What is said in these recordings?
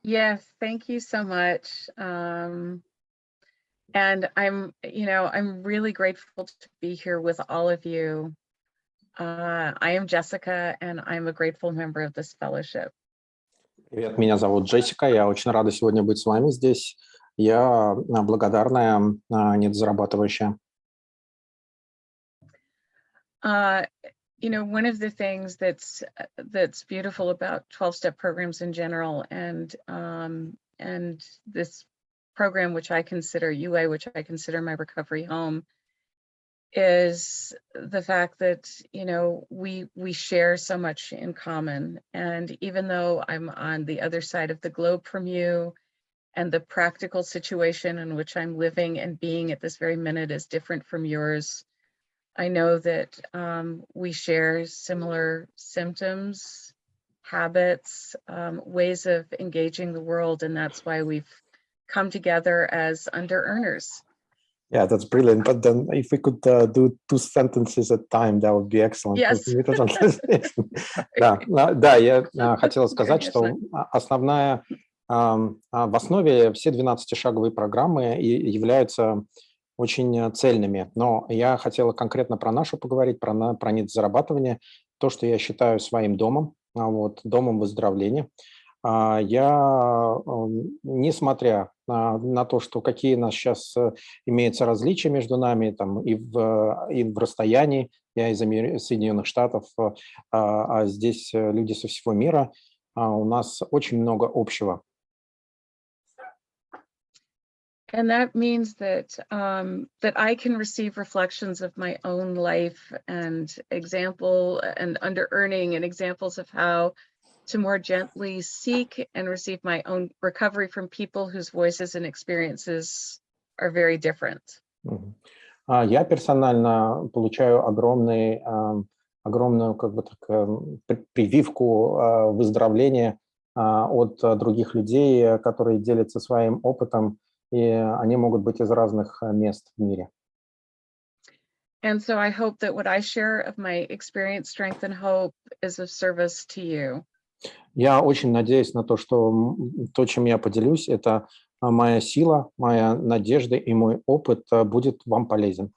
Yes, thank you so much. And I'm really grateful to be here with all of you. I am Jessica, and I'm a grateful member of this fellowship. Привет, меня зовут Джессика, я очень рада сегодня быть с вами здесь. Я благодарная, недозарабатывающая. One of the things that's beautiful about 12-step programs in general, and this program, which I consider UA, which I consider my recovery home, is the fact that we share so much in common. And even though I'm on the other side of the globe from you, and the practical situation in which I'm living and being at this very minute is different from yours, I know that we share similar symptoms, habits, ways of engaging the world, and that's why we've come together as under-earners. Yeah, that's brilliant. But then if we could do 2 sentences at a time, that would be excellent. Yes. Да, я хотела сказать, что основная, в основе все 12-шаговые программы являются очень цельными. Но я хотела конкретно про нашу поговорить, про недозарабатывание, то, что я считаю своим домом, домом выздоровления. Я, несмотря на то, что какие у нас сейчас имеются различия между нами там, и в расстоянии, я из Соединенных Штатов, а здесь люди со всего мира, у нас очень много общего. And that means that that I can receive reflections of my own life and example and under-earning and examples of how to more gently seek and receive my own recovery from people whose voices and experiences are very different. Я персонально получаю огромную как бы так, прививку выздоровления от других людей, которые делятся своим опытом, и они могут быть из разных мест в мире. And so I hope that what I share of my experience, strength, and hope is of service to you. Я очень надеюсь на то, что то, чем я поделюсь, это моя сила, моя надежда и мой опыт будет вам полезен.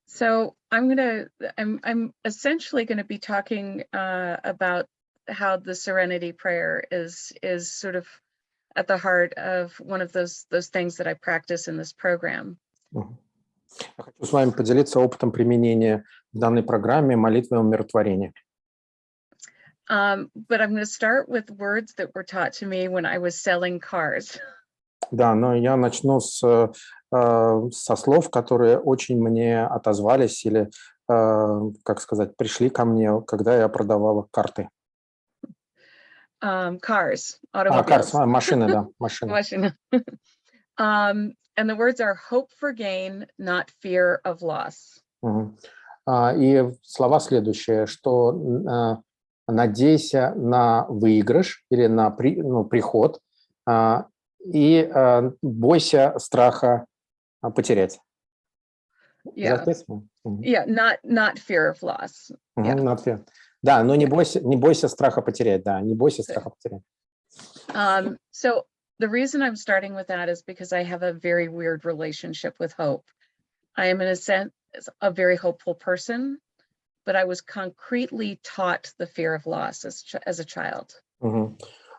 So I'm essentially going to be talking about how the Serenity Prayer is sort of at the heart of one of those things that I practice in this program. Я хочу с вами поделиться опытом применения в данной программе молитвы умиротворения. But I'm going to start with words that were taught to me when I was selling cars. Да, но я начну со слов, которые очень мне отозвались или, как сказать, пришли ко мне, когда я продавала карты. Cars, automobiles. Машины, да, машины. Машины. And the words are hope for gain, not fear of loss. И слова следующие, что надейся на выигрыш или на приход и бойся страха потерять. Yeah. Yeah, not fear of loss. Yeah. Not fear. Да, но не бойся страха потерять, да, не бойся страха потерять. So the reason I'm starting with that is because I have a very weird relationship with hope. I am in a sense a very hopeful person, but I was concretely taught the fear of loss as a child.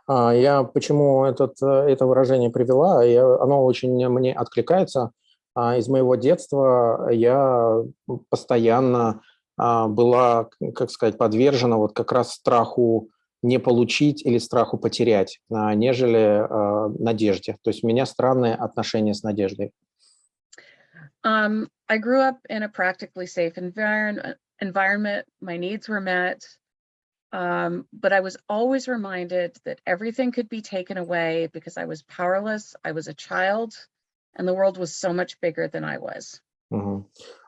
Я почему это выражение привела, оно очень мне откликается. Из моего детства я постоянно была, как сказать, подвержена вот как раз страху не получить или страху потерять, нежели надежде. То есть у меня странное отношение с надеждой. I grew up in a practically safe environment. My needs were met. But I was always reminded that everything could be taken away because I was powerless, I was a child, and the world was so much bigger than I was.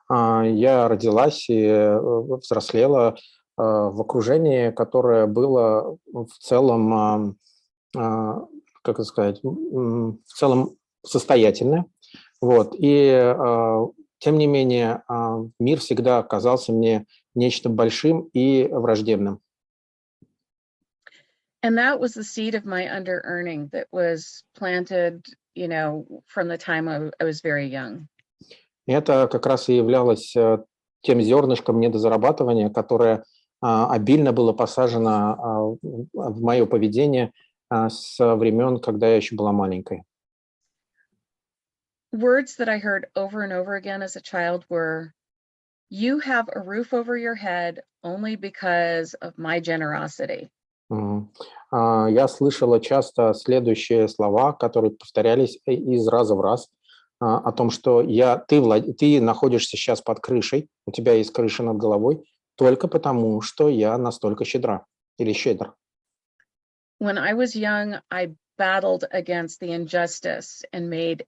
Я родилась и взрослела в окружении, которое было в целом, как сказать, в целом состоятельное. Вот. И тем не менее мир всегда казался мне нечто большим и враждебным. And that was the seed of my under-earning that was planted, from the time I was very young. И это как раз и являлось тем зернышком недозарабатывания, которое обильно было посажено в мое поведение с времен, когда я еще была маленькой. Words that I heard over and over again as a child were, "You have a roof over your head only because of my generosity." Я слышала часто следующие слова, которые повторялись из раза в раз, о том, что ты находишься сейчас под крышей, у тебя есть крыша над головой, только потому, что я настолько щедра или щедр. When I was young, I battled against the injustice and made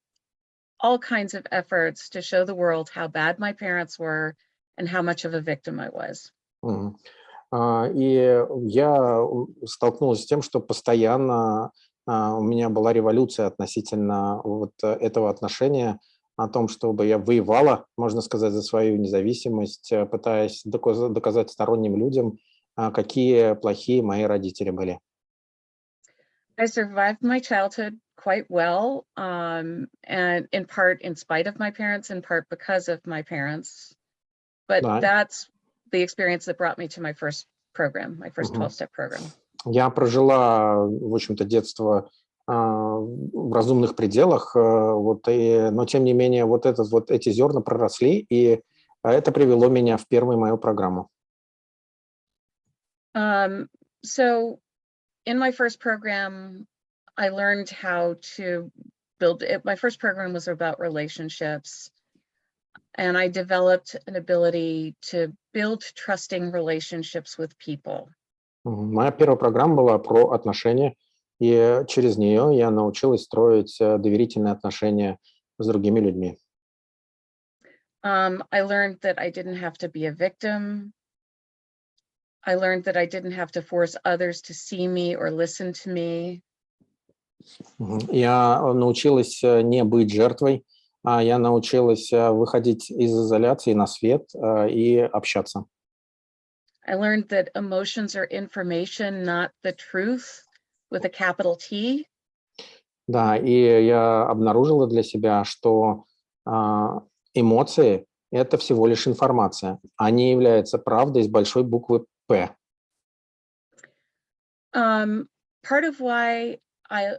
all kinds of efforts to show the world how bad my parents were and how much of a victim I was. И я столкнулась с тем, что постоянно у меня была революция относительно вот этого отношения, о том, чтобы я воевала, можно сказать, за свою независимость, пытаясь доказать сторонним людям, какие плохие мои родители были. I survived my childhood quite well, and in part in spite of my parents, in part because of my parents. But Да. that's the experience that brought me to my first program, my first Мгм. 12-step program. Я прожила, в общем-то, детство в разумных пределах, но тем не менее эти зерна проросли, и это привело меня в первую мою программу. So in my first program, I learned how to build it. My first program was about relationships, and I developed an ability to build trusting relationships with people. Моя первая программа была про отношения, и через нее я научилась строить доверительные отношения с другими людьми. I learned that I didn't have to be a victim. I learned that I didn't have to force others to see me or listen to me. Я научилась не быть жертвой, а я научилась выходить из изоляции на свет и общаться. I learned that emotions are information, not the truth, with a capital T. Да, и я обнаружила для себя, что эмоции – это всего лишь информация. Они являются правдой с большой буквы «П». Part of why I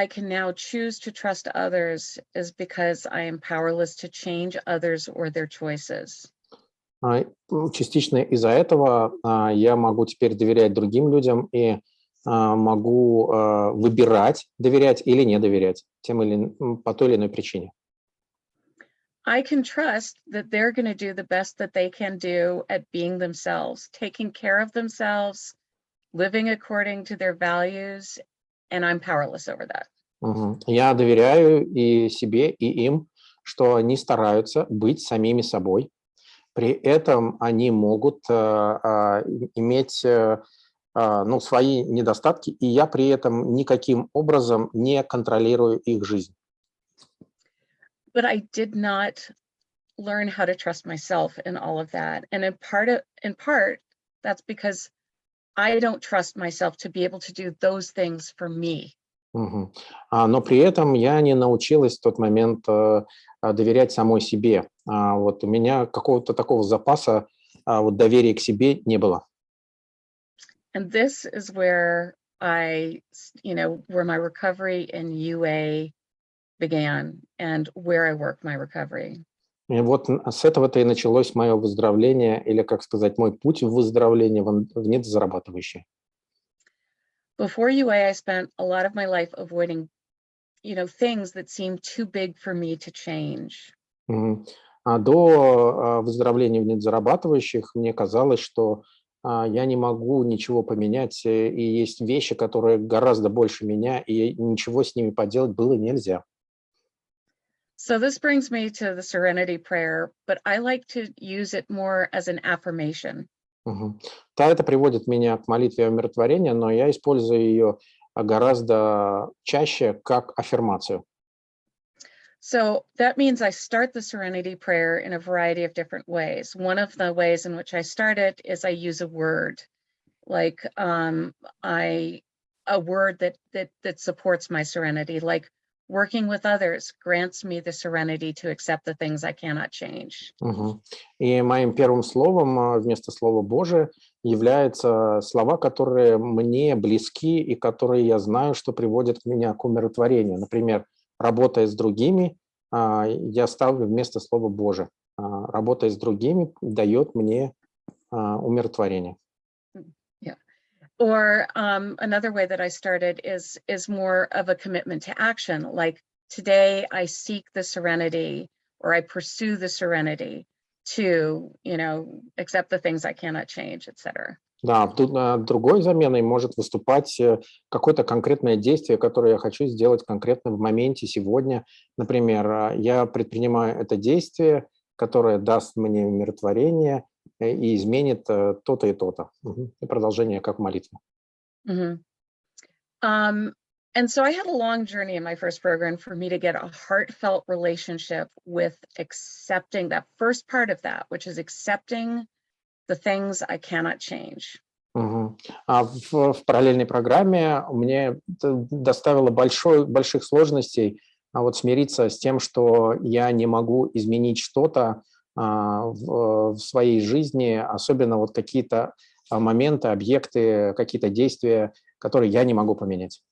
can now choose to trust others is because I am powerless to change others or their choices. Частично из-за этого я могу теперь доверять другим людям и могу выбирать, доверять или не доверять по той или иной причине. I can trust that they're going to do the best that they can do at being themselves, taking care of themselves, living according to their values, and I'm powerless over that. Я доверяю и себе, и им, что они стараются быть самими собой. При этом они могут иметь свои недостатки, и я при этом никаким образом не контролирую их жизнь. But I did not learn how to trust myself in all of that. And in part, that's because I don't trust myself to be able to do those things for me. Но при этом я не научилась в тот момент доверять самой себе. Вот у меня какого-то такого запаса доверия к себе не было. And this is where where my recovery in UA began and where I work my recovery. И вот с этого-то и началось мое выздоровление, или, как сказать, мой путь в выздоровление в недозарабатывающее. Before UA, I spent a lot of my life avoiding, things that seemed too big for me to change. А до выздоровления в недозарабатывающих мне казалось, что я не могу ничего поменять, и есть вещи, которые гораздо больше меня, и ничего с ними поделать было нельзя. So this brings me to the Serenity Prayer, but I like to use it more as an affirmation. Это приводит меня к молитве умиротворения, но я использую ее гораздо чаще как аффирмацию. So that means I start the Serenity Prayer in a variety of different ways. One of the ways in which I start it is I use a word. Like I a word that supports my serenity, like working with others grants me the serenity to accept the things I cannot change. Мгм. И моим первым словом вместо слова «Боже» являются слова, которые мне близки и которые я знаю, что приводят меня к умиротворению. Например, работая с другими, я ставлю вместо слова «Боже». Работая с другими дает мне умиротворение. Yeah. Or another way that I started is more of a commitment to action. Like today I seek the serenity, or I pursue the serenity to, accept the things I cannot change, etc. Да, другой заменой может выступать какое-то конкретное действие, которое я хочу сделать конкретно в моменте сегодня. Например, я предпринимаю это действие, которое даст мне умиротворение и изменит то-то и то-то. И продолжение как молитва. Mm-hmm. And so I had a long journey in my first program for me to get a heartfelt relationship with accepting that first part of that, which is accepting the things I cannot change. А в параллельной программе мне доставило больших сложностей вот смириться с тем, что я не могу изменить что-то в своей жизни, особенно вот какие-то моменты, объекты, какие-то действия, которые я не могу поменять.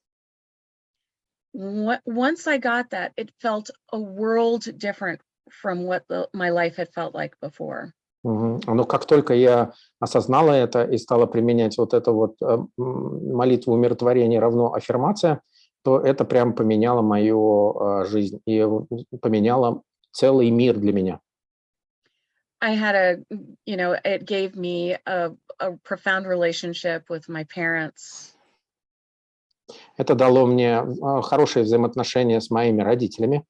Once I got that, it felt a world different from what my life had felt like before. Но как только я осознала это и стала применять вот эту вот молитву умиротворения равно аффирмация, то это прям поменяло мою жизнь и поменяло целый мир для меня. I had it gave me a profound relationship with my parents. Это дало мне хорошие взаимоотношения с моими родителями.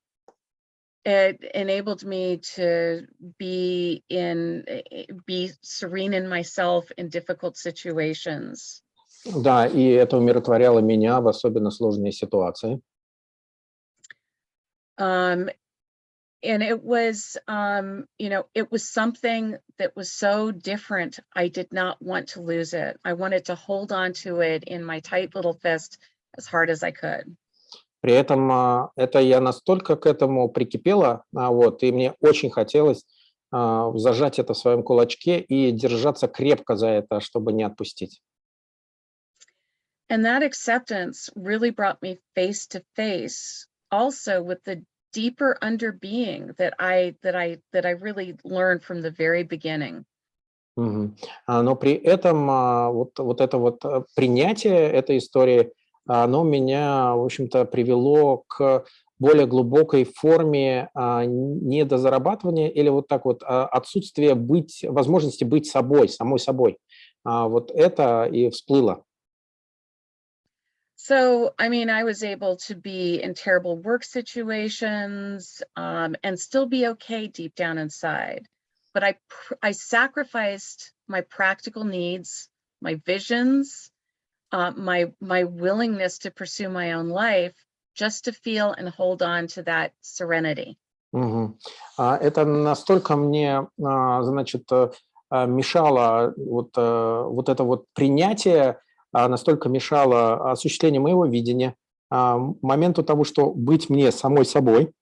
It enabled me to be serene in myself in difficult situations. Да, и это умиротворяло меня в особенно сложные ситуации. And it was, it was something that was so different. I did not want to lose it. I wanted to hold on to it in my tight little fist as hard as I could. При этом это я настолько к этому прикипела, и мне очень хотелось зажать это в своем кулачке и держаться крепко за это, чтобы не отпустить. And that acceptance really brought me face to face also with the deeper underbeing that I really learned from the very beginning. Но при этом вот это вот принятие этой истории, оно меня, в общем-то, привело к более глубокой форме недозарабатывания или вот так вот отсутствия возможности быть собой, самой собой. Вот это и всплыло. So, I mean, I was able to be in terrible work situations and still be okay deep down inside. But I sacrificed my practical needs, my visions, my willingness to pursue my own life just to feel and hold on to that serenity. Это настолько мне, значит, мешало вот это вот принятие, настолько мешало осуществлению моего видения, моменту того, что быть мне самой собой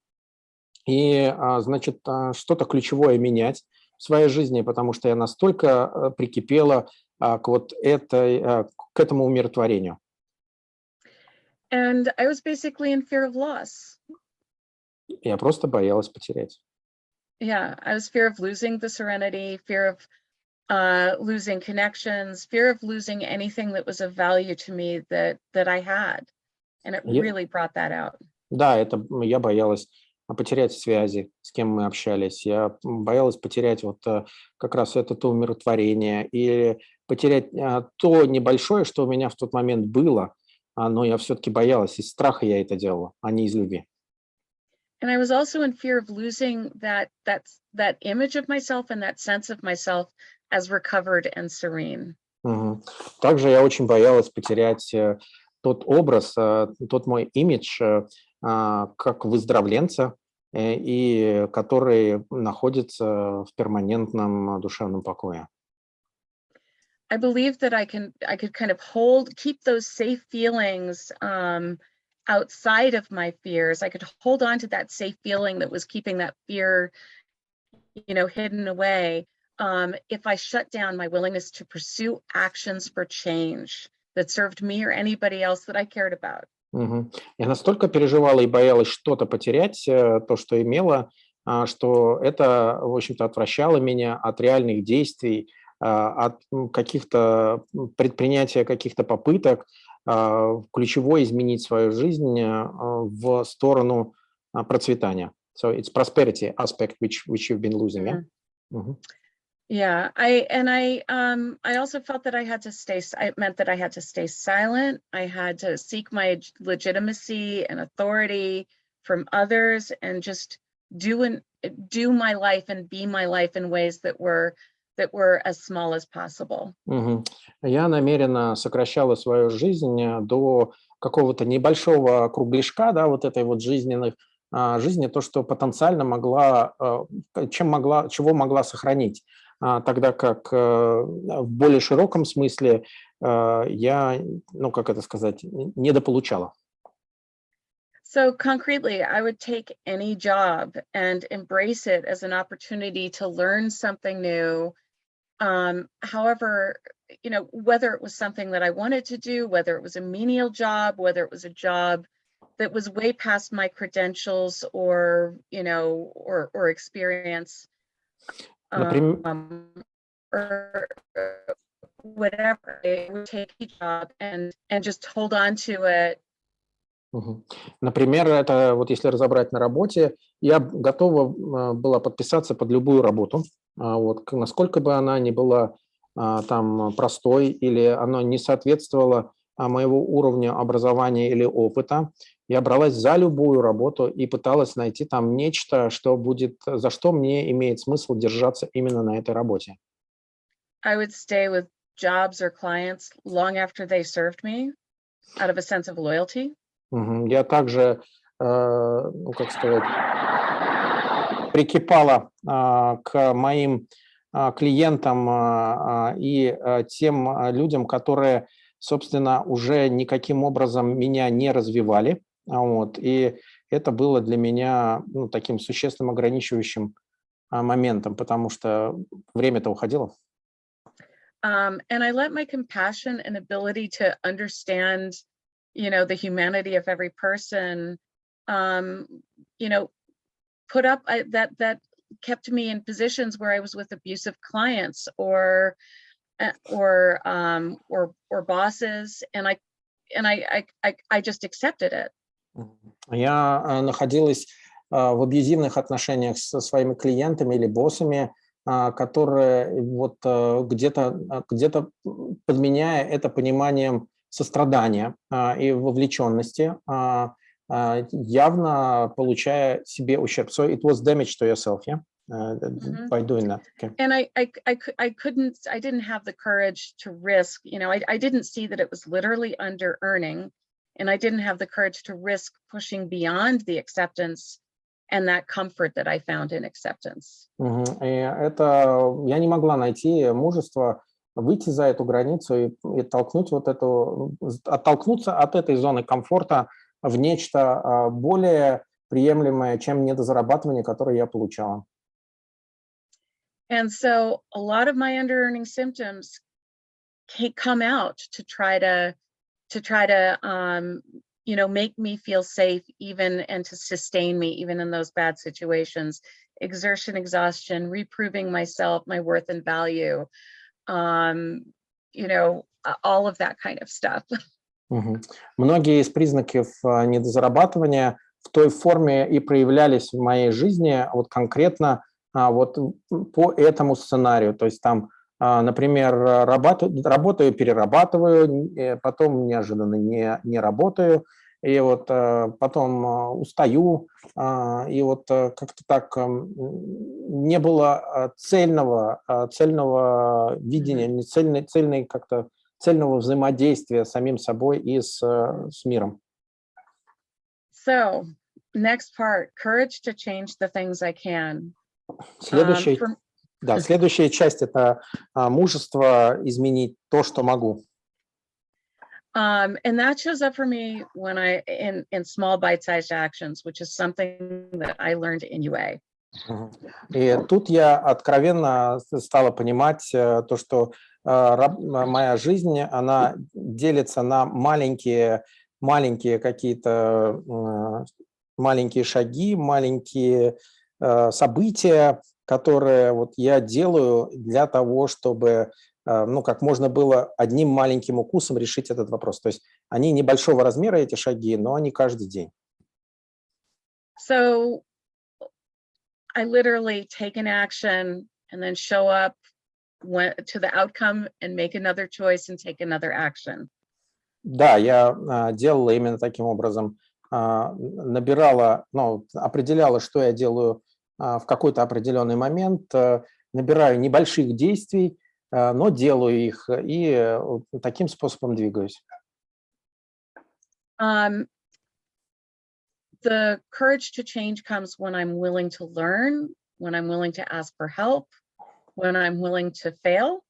и, значит, что-то ключевое менять в своей жизни, потому что я настолько прикипела к этому умиротворению. And I was basically in fear of loss. Я просто боялась потерять. Yeah, I was fear of losing the serenity, fear of losing connections, fear of losing anything that was of value to me that I had. And it really brought that out. Да, я боялась потерять связи, с кем мы общались. Я боялась потерять вот как раз это умиротворение или потерять то небольшое, что у меня в тот момент было, но я все-таки боялась. Из страха я это делала, а не из любви. And I was also in fear of losing that image of myself and that sense of myself as recovered and serene. Также я очень боялась потерять тот образ, тот мой имидж как выздоровленца, и который находится в перманентном душевном покое. I believe that I could kind of keep those safe feelings outside of my fears. I could hold on to that safe feeling that was keeping that fear, hidden away. If I shut down my willingness to pursue actions for change that served me or anybody else that I cared about. Мгм. Я настолько переживала и боялась что-то потерять, то, что имела, что это, в общем-то, отвращало меня от реальных действий, от каких-то предпринятия каких-то попыток ключевой изменить свою жизнь в сторону процветания. So it's prosperity aspect which you've been losing, yeah? Мгм. Yeah, I also felt that it meant that I had to stay silent. I had to seek my legitimacy and authority from others and just do my life and be my life in ways that were as small as possible. Мгм. Я намеренно сокращала свою жизнь до какого-то небольшого кругляшка, да, вот этой вот жизни, то, что потенциально чего могла сохранить. Тогда как в более широком смысле я, как это сказать, недополучала. So concretely, I would take any job and embrace it as an opportunity to learn something new. However, whether it was something that I wanted to do, whether it was a menial job, whether it was a job that was way past my credentials or experience, or whatever, I would take a job and just hold on to it. Мгм. Например, это вот если разобрать на работе, я готова была подписаться под любую работу, насколько бы она ни была там простой или она не соответствовала моего уровня образования или опыта. Я бралась за любую работу и пыталась найти там нечто, за что мне имеет смысл держаться именно на этой работе. I would stay with jobs or clients long after they served me out of a sense of loyalty. Я также, как сказать, прикипала к моим клиентам и тем людям, которые, собственно, уже никаким образом меня не развивали. И это было для меня таким существенным ограничивающим моментом, потому что время-то уходило. And I let my compassion and ability to understand, the humanity of every person, put up that kept me in positions where I was with abusive clients or bosses, and I just accepted it. Я находилась в абьюзивных отношениях со своими клиентами или боссами, которые вот где-то подменяя это пониманием сострадания и вовлеченности, явно получая себе ущерб. So it was damage to yourself, yeah, by doing that. Okay. And I didn't have the courage to risk, I didn't see that it was literally under earning, and I didn't have the courage to risk pushing beyond the acceptance and that comfort that I found in acceptance. И это я не могла найти мужество выйти за эту границу и оттолкнуться от этой зоны комфорта в нечто более приемлемое, чем недозарабатывание, которое я получала. And so a lot of my under-earning symptoms come out to try to make me feel safe and to sustain me even in those bad situations. Exertion, exhaustion, reproving myself, my worth and value, all of that kind of stuff. Многие из признаков недозарабатывания в той форме и проявлялись в моей жизни, вот конкретно вот по этому сценарию. То есть там, например, работаю, перерабатываю, потом неожиданно не работаю, и вот потом устаю, и вот как-то так не было цельного видения, цельного взаимодействия с самим собой и с миром. So, next part, courage to change the things I can. Следующий Да, следующая часть – это мужество изменить то, что могу. And that shows up for me when in small bite-sized actions, which is something that I learned in UA. И тут я откровенно стала понимать то, что моя жизнь, она делится на маленькие какие-то маленькие шаги, маленькие события, которые вот я делаю для того, чтобы как можно было одним маленьким укусом решить этот вопрос. То есть они небольшого размера, эти шаги, но они каждый день. So I literally take an action and then show up to the outcome and make another choice and take another action. Да, я делала именно таким образом. Набирала, определяла, что я делаю в какой-то определенный момент, набираю небольших действий, но делаю их и таким способом двигаюсь. The courage to change comes when I'm willing to learn, when I'm willing to ask for help, when I'm willing to fail.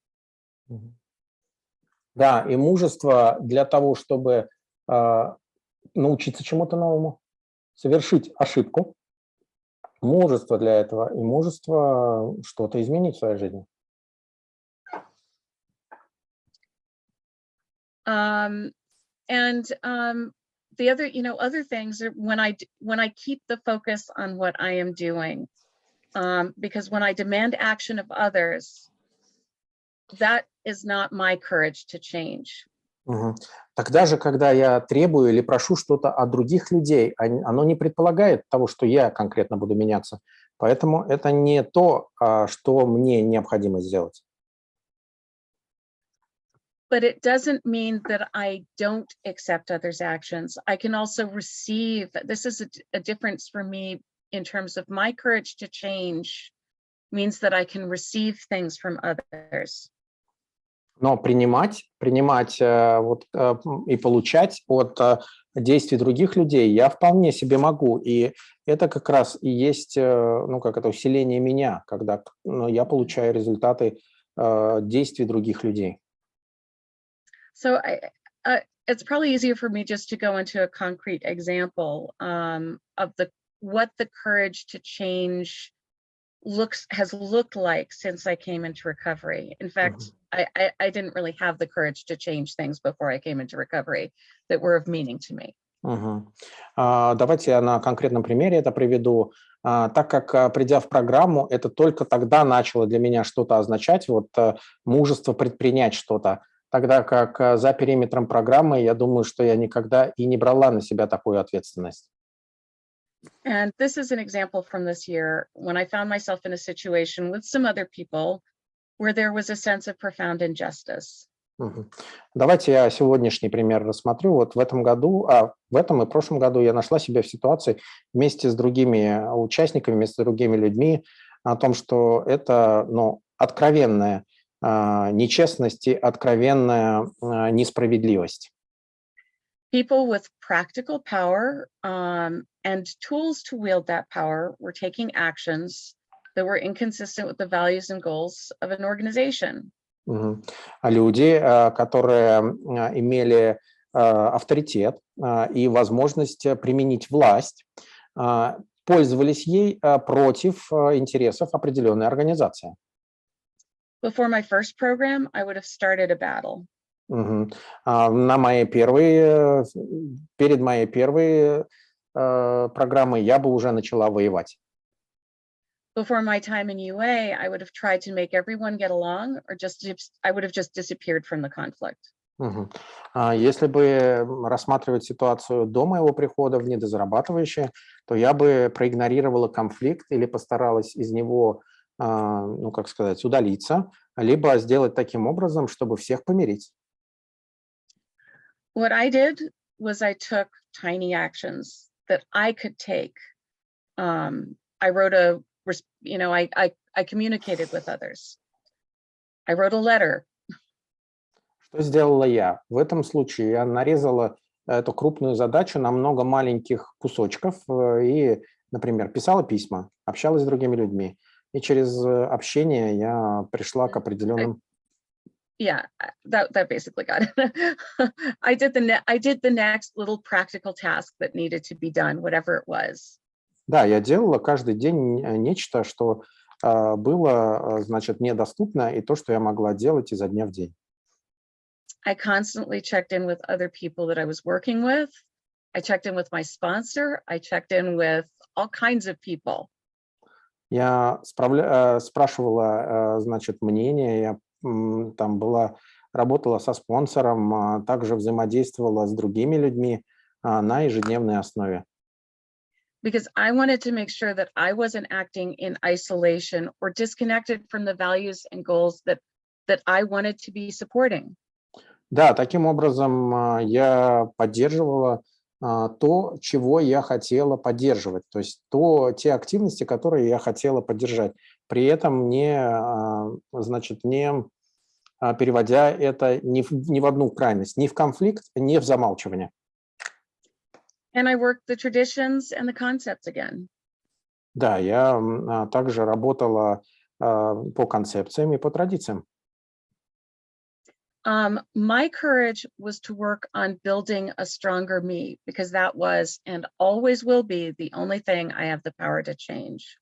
Да, и мужество для того, чтобы научиться чему-то новому, совершить ошибку, мужество для этого и мужество что-то изменить в своей жизни. The other things are when I keep the focus on what I am doing, because when I demand action of others, that is not my courage to change. Тогда же, когда я требую или прошу что-то от других людей, оно не предполагает того, что я конкретно буду меняться. Поэтому это не то, что мне необходимо сделать. But it doesn't mean that I don't accept others' actions. I can also receive. This is a difference for me in terms of my courage to change means that I can receive things from others. Но принимать и получать от действий других людей я вполне себе могу. И это как раз и есть усиление меня, когда я получаю результаты действий других людей. So it's probably easier for me just to go into a concrete example of what the courage to change has looked like since I came into recovery. In fact, I didn't really have the courage to change things before I came into recovery that were of meaning to me. Давайте я на конкретном примере это приведу. Так как, придя в программу, это только тогда начало для меня что-то означать, мужество предпринять что-то. Тогда как за периметром программы, я думаю, что я никогда и не брала на себя такую ответственность. And this is an example from this year when I found myself in a situation with some other people where there was a sense of profound injustice. Давайте я сегодняшний пример рассмотрю. В этом году, в этом и прошлом году я нашла себя в ситуации вместе с другими участниками, вместе с другими людьми о том, что это, откровенная нечестность и откровенная несправедливость. People with practical power and tools to wield that power were taking actions that were inconsistent with the values and goals of an organization. Люди, которые имели авторитет и возможность применить власть, пользовались ей против интересов определенной организации. Before my first program, I would have started a battle. Перед моей первой программой я бы уже начала воевать. Before my time in UA, I would have tried to make everyone get along, or I would have just disappeared from the conflict. Если бы рассматривать ситуацию до моего прихода в недозарабатывающее, то я бы проигнорировала конфликт или постаралась из него, удалиться, либо сделать таким образом, чтобы всех помирить. What I did was I took tiny actions that I could take. I wrote I communicated with others. I wrote a letter. Что сделала я? В этом случае я нарезала эту крупную задачу на много маленьких кусочков и, например, писала письма, общалась с другими людьми, и через общение я пришла к определенным... Yeah, that basically got it. I did the next little practical task that needed to be done, whatever it was. Да, я делала каждый день нечто, что было, значит, мне доступно, и то, что я могла делать изо дня в день. I constantly checked in with other people that I was working with. I checked in with my sponsor. I checked in with all kinds of people. Я спрашивала, значит, мнение, я там работала со спонсором, также взаимодействовала с другими людьми на ежедневной основе. Because I wanted to make sure that I wasn't acting in isolation or disconnected from the values and goals that I wanted to be supporting. Да, таким образом я поддерживала то, чего я хотела поддерживать, то есть те активности, которые я хотела поддержать, при этом значит, не переводя это ни в одну крайность, ни в конфликт, ни в замалчивание. And I worked the traditions and the concepts again. Да, я также работала по концепциям и по традициям. My courage was to work on building a stronger me, because that was and always will be the only thing I have the power to change.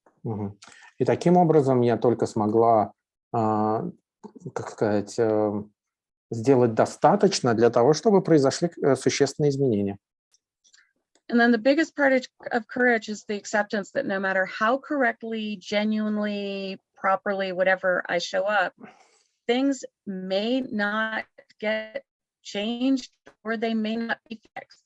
И таким образом я только смогла, как сказать, сделать достаточно для того, чтобы произошли существенные изменения. And then the biggest part of courage is the acceptance that no matter how correctly, genuinely, properly, whatever I show up, things may not get changed or they may not be fixed.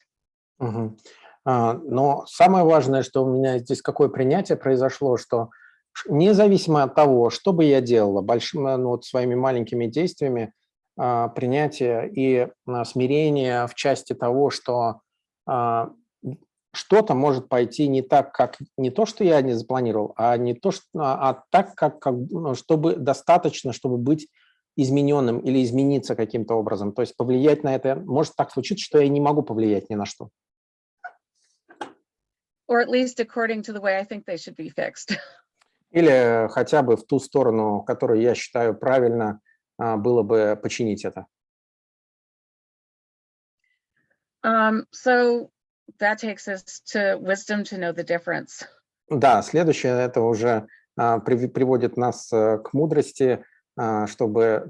Но самое важное, что у меня здесь какое принятие произошло, что независимо от того, что бы я делала, своими маленькими действиями, принятие и смирение в части того, что что-то может пойти не так, как не то, что я не запланировал, а так, чтобы достаточно, чтобы быть измененным или измениться каким-то образом. То есть повлиять на это может так случиться, что я не могу повлиять ни на что. Or at least according to the way I think they should be fixed. Или хотя бы в ту сторону, которую я считаю правильно было бы починить это. So that takes us to wisdom to know the difference. Да, следующее это уже приводит нас к мудрости, чтобы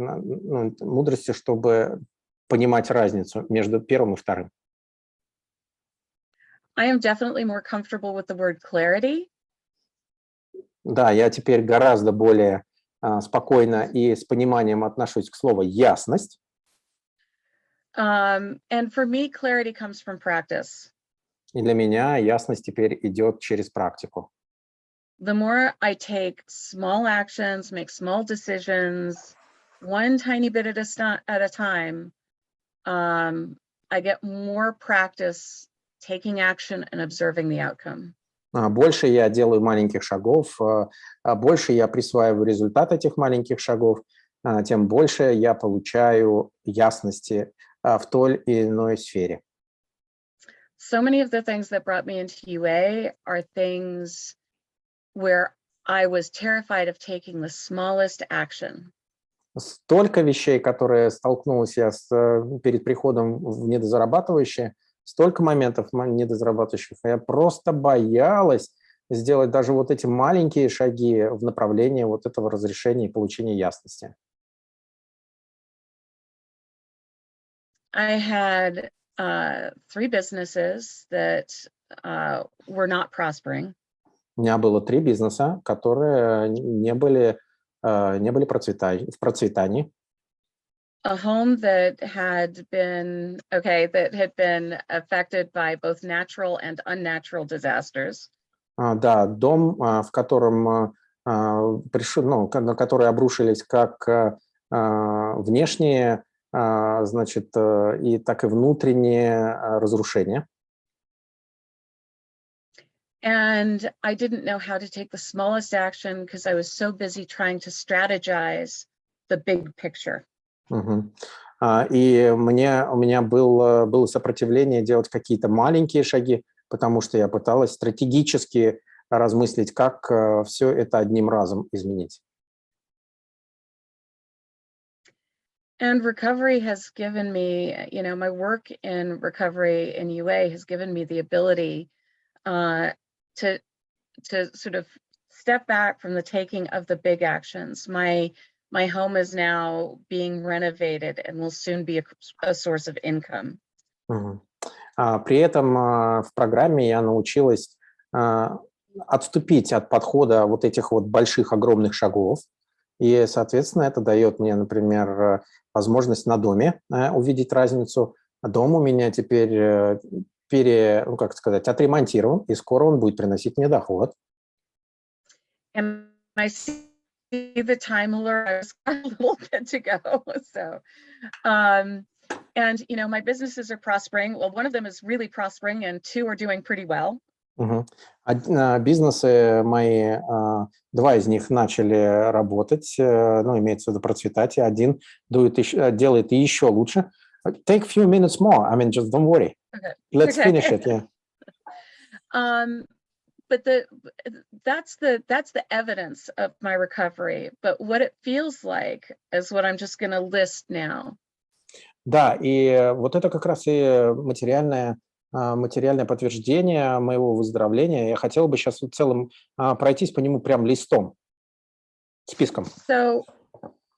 понимать разницу между первым и вторым. I am definitely more comfortable with the word clarity. Да, я теперь гораздо более спокойно и с пониманием отношусь к слову ясность. And for me, clarity comes from practice. И для меня ясность теперь идет через практику. The more I take small actions, make small decisions, one tiny bit at a time, I get more practice taking action and observing the outcome. Больше я делаю маленьких шагов, больше я присваиваю результат этих маленьких шагов, тем больше я получаю ясности в той или иной сфере. So many of the things that brought me into UA are things where I was terrified of taking the smallest action. Столько вещей, которые столкнулась я перед приходом в недозарабатывающие, столько моментов недозарабатывающих, я просто боялась сделать даже вот эти маленькие шаги в направлении вот этого разрешения и получения ясности. I had 3 businesses that were not prospering. У меня было 3 бизнеса, которые не были в процветании. A home that had been affected by both natural and unnatural disasters. Да, дом, в котором на который обрушились как внешние, значит, и так и внутренние разрушения. And I didn't know how to take the smallest action because I was so busy trying to strategize the big picture. И у меня было сопротивление делать какие-то маленькие шаги, потому что я пыталась стратегически размыслить, как все это одним разом изменить. And recovery has given me, my work in recovery in UA has given me the ability to sort of step back from the taking of the big actions. My home is now being renovated and will soon be a source of income. Мгм. При этом в программе я научилась отступить от подхода вот этих вот больших, огромных шагов. И, соответственно, это дает мне, например, возможность на доме увидеть разницу. Дом у меня теперь отремонтирован, и скоро он будет приносить мне доход. And I see the time alert. I just got a little bit to go. So, and my businesses are prospering. Well, one of them is really prospering, and two are doing pretty well. Мгм. Бизнесы мои, два из них начали работать, имеется в виду процветать, и один делает и еще лучше. Take a few minutes more. I mean, just don't worry. Okay. Let's Okay. finish it, yeah. But that's the evidence of my recovery. But what it feels like is what I'm just going to list now. Да, и вот это как раз и материальное подтверждение моего выздоровления. Я хотел бы сейчас в целом пройтись по нему прям листом, списком. So,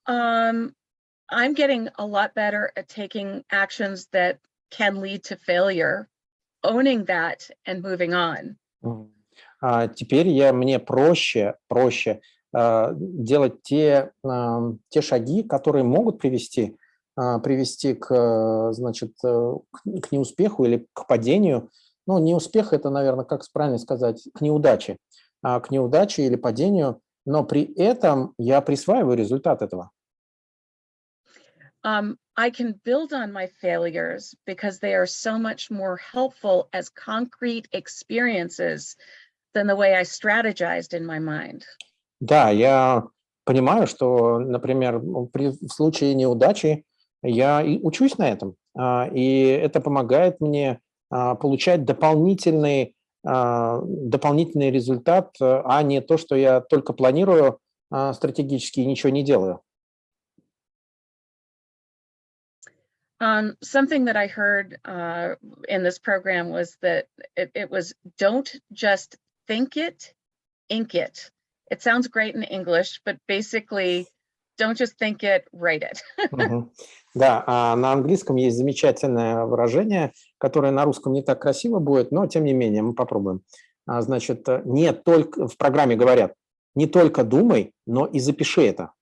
I'm getting a lot better at taking actions that can lead to failure, owning that and moving on. Теперь мне проще делать те шаги, которые могут привести к неуспеху или к падению. Ну, неуспех – это, наверное, как правильно сказать, к неудаче или падению, но при этом я присваиваю результат этого. I can build on my failures because they are so much more helpful as concrete experiences than the way I strategized in my mind. Да, я понимаю, что, например, в случае неудачи я и учусь на этом, и это помогает мне получать дополнительный результат, а не то, что я только планирую стратегически и ничего не делаю. Something that I heard in this program was that it was don't just think it, ink it. It sounds great in English, but basically don't just think it, write it. Да, на английском есть замечательное выражение, которое на русском не так красиво будет, но тем не менее мы попробуем. Значит, не только в программе говорят, не только думай, но и запиши это.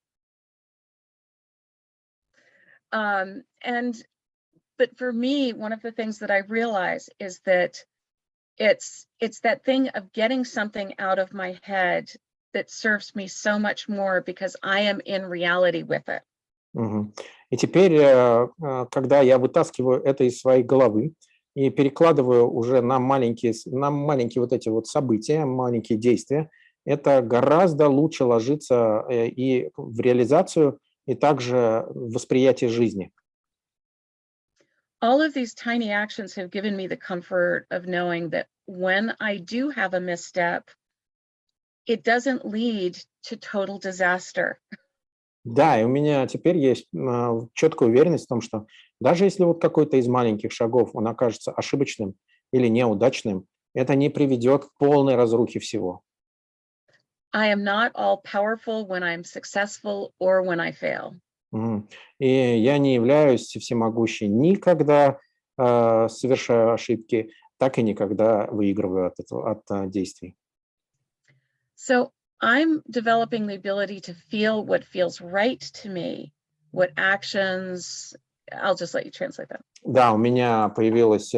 But for me, one of the things that I realize is that it's that thing of getting something out of my head that serves me so much more because I am in reality with it. И теперь, когда я вытаскиваю это из своей головы и перекладываю уже на маленькие вот эти вот события, маленькие действия, это гораздо лучше ложится и в реализацию, и также в восприятие жизни. All of these tiny actions have given me the comfort of knowing that when I do have a misstep, it doesn't lead to total disaster. Да, и у меня теперь есть четкая уверенность в том, что даже если вот какой-то из маленьких шагов, он окажется ошибочным или неудачным, это не приведет к полной разрухе всего. I am not all powerful when I'm successful or when I fail. И я не являюсь всемогущей ни когда совершаю ошибки, так и никогда выигрываю от действий. So I'm developing the ability to feel what feels right to me, what actions, I'll just let you translate that. Да, у меня появилось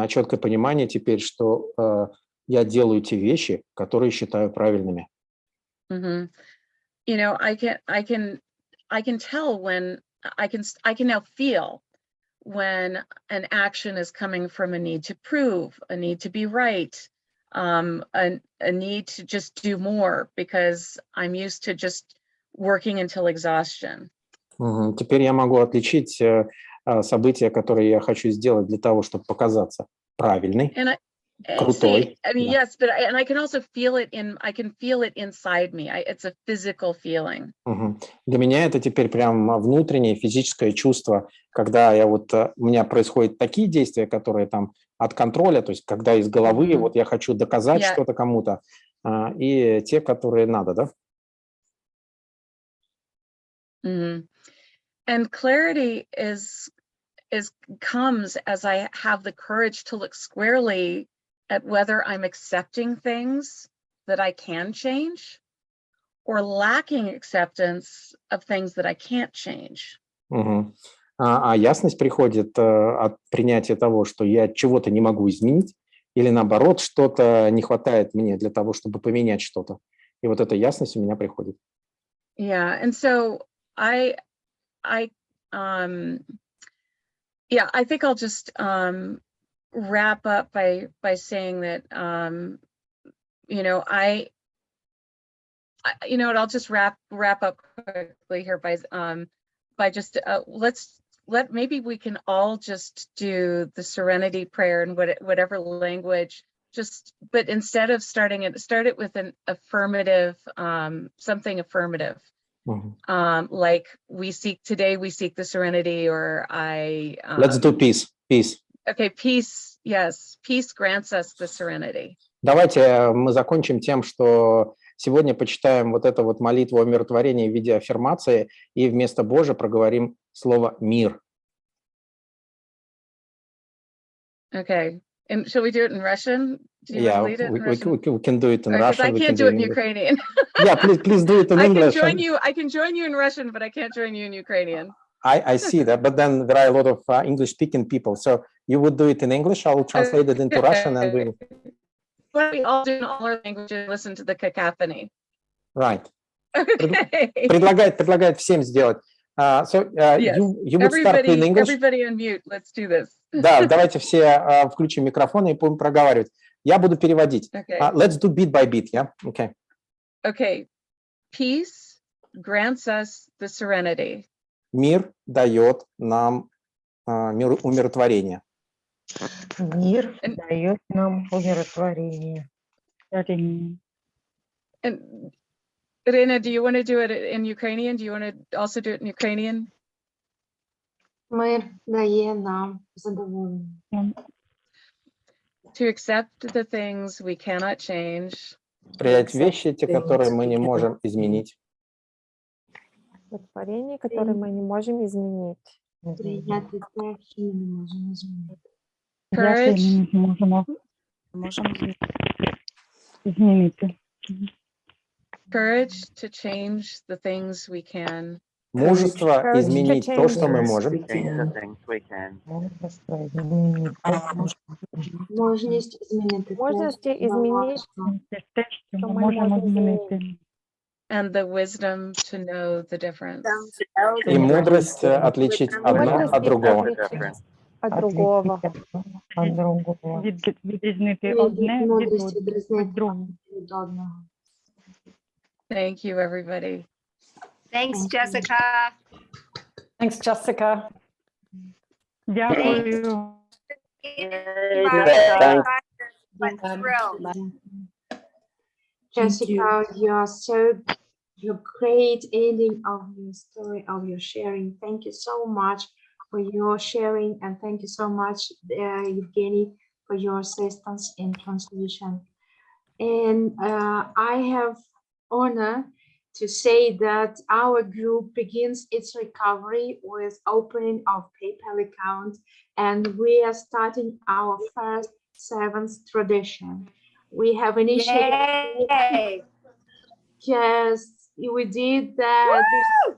четкое понимание теперь, что я делаю те вещи, которые считаю правильными. Mm-hmm. I can tell when I can now feel when an action is coming from a need to prove, a need to be right, a need to just do more because I'm used to just working until exhaustion. Теперь я могу отличить события, которые я хочу сделать для того, чтобы показаться правильной. крутой. I mean, Да. yes, but I can also feel it I can feel it inside me. It's a physical feeling. Мгм. Для меня это теперь прям внутреннее физическое чувство, когда у меня происходят такие действия, которые там от контроля, то есть когда из головы, вот я хочу доказать Yeah. что-то кому-то, и те, которые надо, да? And clarity comes as I have the courage to look squarely at whether I'm accepting things that I can change or lacking acceptance of things that I can't change. Мгм. А ясность приходит от принятия того, что я чего-то не могу изменить, или наоборот, что-то не хватает мне для того, чтобы поменять что-то. И вот эта ясность у меня приходит. Yeah, and so I think I'll just wrap up by saying that I'll just wrap up quickly here by just maybe we can all just do the serenity prayer in whatever language, but instead of start it with an affirmative, something affirmative. Like we seek the serenity, or Let's do peace. Okay, peace, yes, peace grants us the serenity. Давайте мы закончим тем, что сегодня почитаем вот эту вот молитву о миротворении в виде аффирмации и вместо Божия проговорим слово «мир». Okay, and shall we do it in Russian? Do you want to lead it in Russian? We can do it in Because Russian. I can't do it in Ukrainian. Yeah, please do it in English. I can join you in Russian, but I can't join you in Ukrainian. I see that, but then there are a lot of English-speaking people. So you would do it in English. I will translate it into Russian and we. Why don't we all do in all our languages? Listen to the cacophony. Right. Okay. Предлагает всем сделать. So yes. you would start in English. Everybody unmute. Let's do this. Да, давайте все включим микрофоны и будем проговаривать. Я буду переводить. Okay. Let's do bit by bit, yeah? Okay. Okay. Peace grants us the serenity. Мир дает нам умиротворение. Мир дает нам умиротворение. And Irina, do you want to do it in Ukrainian? Do you want to also do it in Ukrainian? Мир дає нам задоволення. To accept the things we cannot change. Принять вещи, те, которые мы не можем изменить. Творения, которые мы не можем изменить. Прийняти те, що ми не можемо змінити. Courage to change the things we can. Мужество изменить то, что мы можем. Можливість змінити те, що ми можемо змінити. And the wisdom to know the difference. И мудрость отличить одно от другого. От другого. Відрізнити одне від другого. Thank you, everybody. Thanks, Jessica. Thanks, Jessica. Дякую. Jessica, you're great ending of your story, of your sharing. Thank you so much for your sharing, and thank you so much, Evgeny, for your assistance in translation. And I have honor to say that our group begins its recovery with opening of PayPal account, and we are starting our first 7th tradition. We have initiated. Yay. Yes, we did that.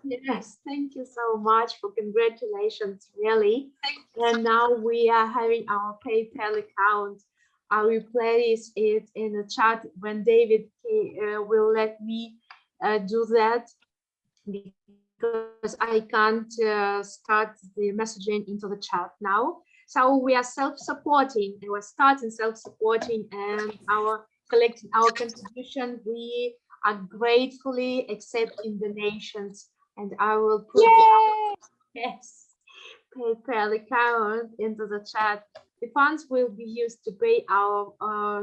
Yes, thank you so much for congratulations, really. And now we are having our PayPal account. I will place it in the chat when David will let me do that, because I can't start the messaging into the chat now. So we are self-supporting, and we're starting self-supporting, and collecting our contribution. We are gratefully accepting donations, and I will put PayPal account into the chat. The funds will be used to pay our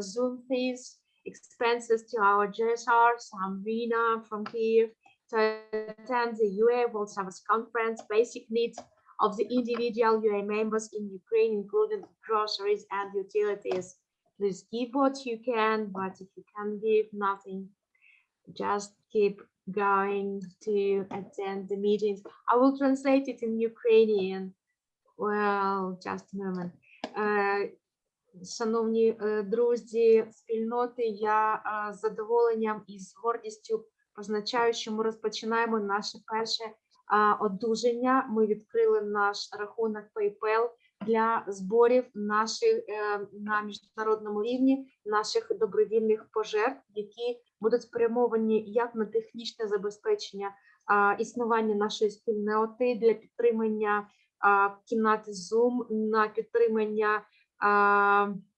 Zoom fees, expenses to our GSR, some Rina from Kiev, to attend the UA World Service Conference, basic needs of the individual UA members in Ukraine, including groceries and utilities. Please give what you can, but if you can't give nothing, just keep going to attend the meetings. I will translate it in Ukrainian. Well, just a moment. Шановні друзі спільноти, я з задоволенням і з гордістю позначаю, що ми розпочинаємо наше перше одужання. Ми відкрили наш рахунок PayPal для зборів наших на міжнародному рівні, наших добровільних пожертв, які будуть спрямовані як на технічне забезпечення існування нашої спільноти, для підтримання кімнати Zoom, на підтримання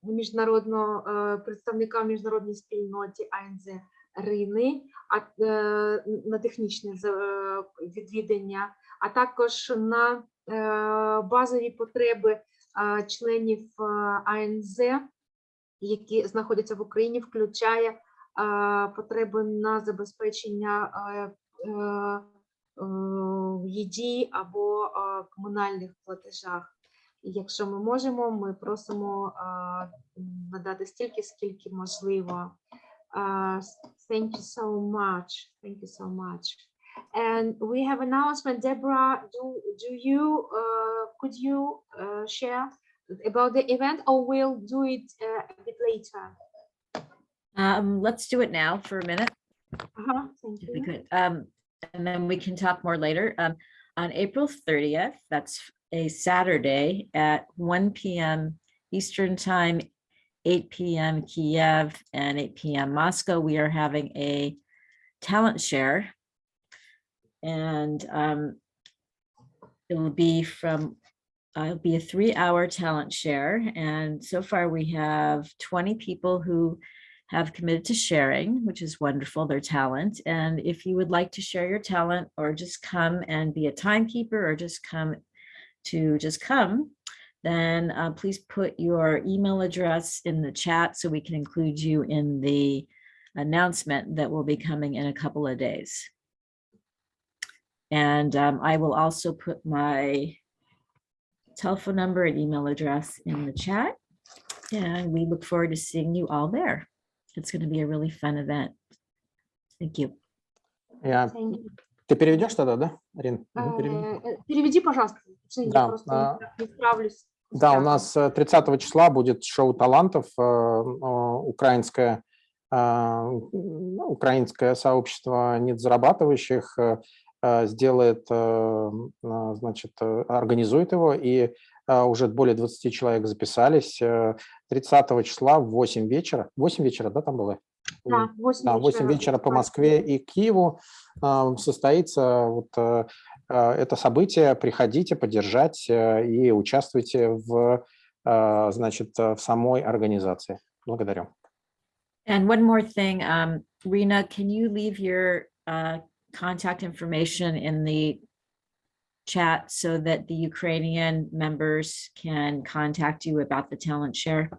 міжнародного представника в міжнародній спільноті АНЗ Рини, на технічне відвідання, а також на базові потреби членів АНЗ, які знаходяться в Україні, включає потреби на забезпечення в їді або комунальних платежах. Якщо ми можемо, ми просимо надати стільки, скільки можливо. Thank you so much. Thank you so much. And we have announcement. Deborah, could you share about the event, or we'll do it a bit later? Let's do it now for a minute, Thank if we you. could. And then we can talk more later. On April 30th, that's a Saturday at 1 p.m. Eastern Time, 8 p.m. Kiev, and 8 p.m. Moscow, we are having a talent share. And it will be it'll be a 3-hour talent share. And so far we have 20 people who have committed to sharing, which is wonderful, their talent. And if you would like to share your talent or just come and be a timekeeper or just come, then please put your email address in the chat so we can include you in the announcement that will be coming in a couple of days. And I will also put my telephone number and email address in the chat. And we look forward to seeing you all there. It's going to be a really fun event. Thank you. Thank you. Ты переведешь тогда, да, Арин? Переведи, пожалуйста. Я Да, просто не справлюсь. Да, у нас 30 числа будет шоу талантов, украинское сообщество недзарабатывающих сделает, значит, организует его, и уже более 20 человек записались. 30 числа в 8 вечера. 8 вечера, да, там было? Да, 8 вечера по Москве и Киеву состоится вот это событие. Приходите поддержать и участвуйте в, значит, в самой организации. Благодарю. And one more thing, Rena, can you leave your contact information in the chat so that the Ukrainian members can contact you about the talent share?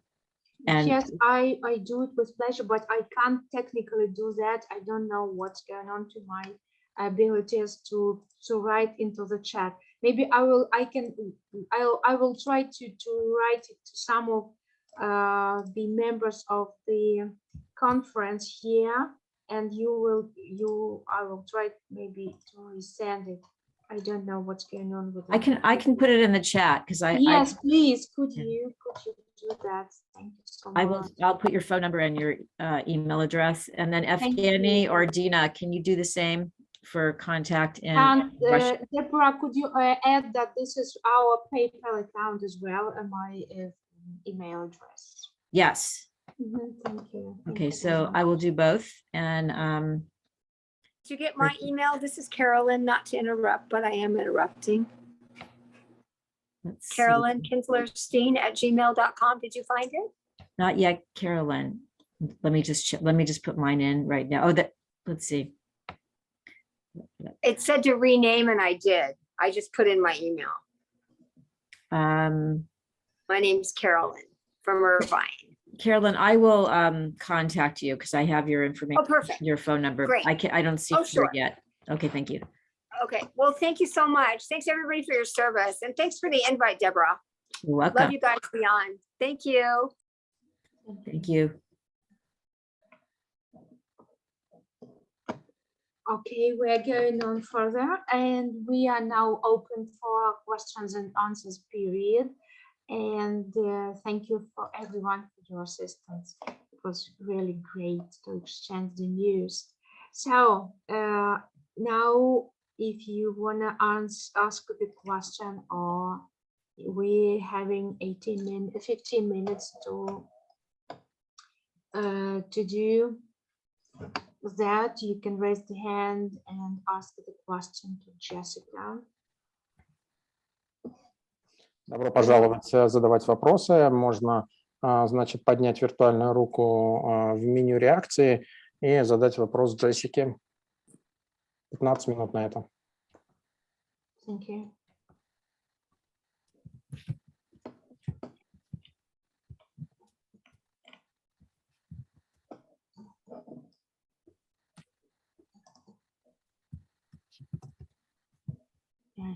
And yes, I do it with pleasure, but I can't technically do that. I don't know what's going on to my abilities to write into the chat. Maybe I will try to write it to some of the members of the conference here, and I will try maybe to resend it. I don't know what's going on with that. I can put it in the chat because yes, please, could you do that? Thank you so much. I'll put your phone number and your email address, and then Evgeny or Dina, can you do the same for contact in Russia? Deborah, could you add that this is our PayPal account as well and my email address? Yes. Thank you. Okay, so I will do both. And Did you get my email? This is Carolyn, not to interrupt, but I am interrupting. let's see. Carolyn Kinslerstein@gmail.com. Did you find it? Not yet, Carolyn. Let me just put mine in right now. Oh, let's see. It said to rename and I did. I just put in my email. My name's Carolyn from Irvine. Carolyn, I will contact you because I have your information, Oh, perfect. your phone number. Great. I don't see Oh, it sure. yet. Okay, thank you. Okay, well, thank you so much. Thanks everybody for your service and thanks for the invite, Deborah. You're Love welcome. you guys beyond. Thank you. Thank you. Okay, we're going on further and we are now open for questions and answers period. And thank you for everyone for your assistance. It was really great to exchange the news. So now if you want to ask the question, or we're having 15 minutes to do that, you can raise the hand and ask the question to Jessica. Добро пожаловать задавать вопросы. Можно, значит, поднять виртуальную руку в меню реакции и задать вопрос Джессике. 15 минут на это. Thank you.